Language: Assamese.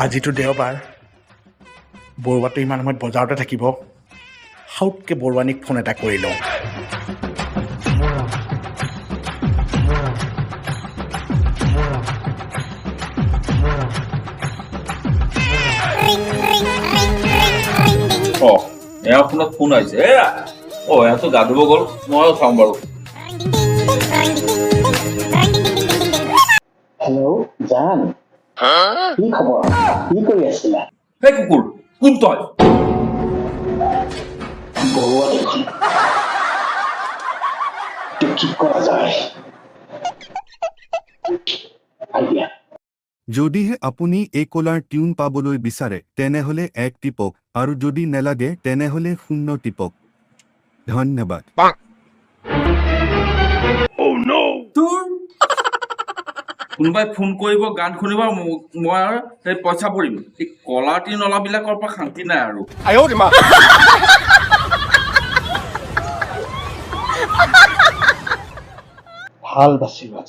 আজিতো দেওবাৰ বৰুৱাটো ইমান সময়ত বজাৰতে থাকিব হাউতকে বৰুৱানীক ফোন এটা কৰি লওঁ এয়া ফোনত ফোন আহিছে এয়াতো গা ধুব গ'ল ময়ো চাওঁ বাৰু হেল্ল' জান কি খবৰ কি কৰি আছিলা সেই কুকুৰ কোন তই বৰুৱা দেখোন কি কৰা যায় আইডিয়া যদিহে আপুনি এই কলাৰ টিউন পাবলৈ বিচাৰে তেনেহলে 1 টিপক আৰু যদি নেলাগে তেনেহলে 0 টিপক ধন্যবাদ তোৰ কোনোবাই ফোন কৰিব গান শুনিব মই আৰু সেই পইচা পৰিম এই কলা টি নলাবিলাকৰ পৰা শান্তি নাই আৰু ভাল বাচিবা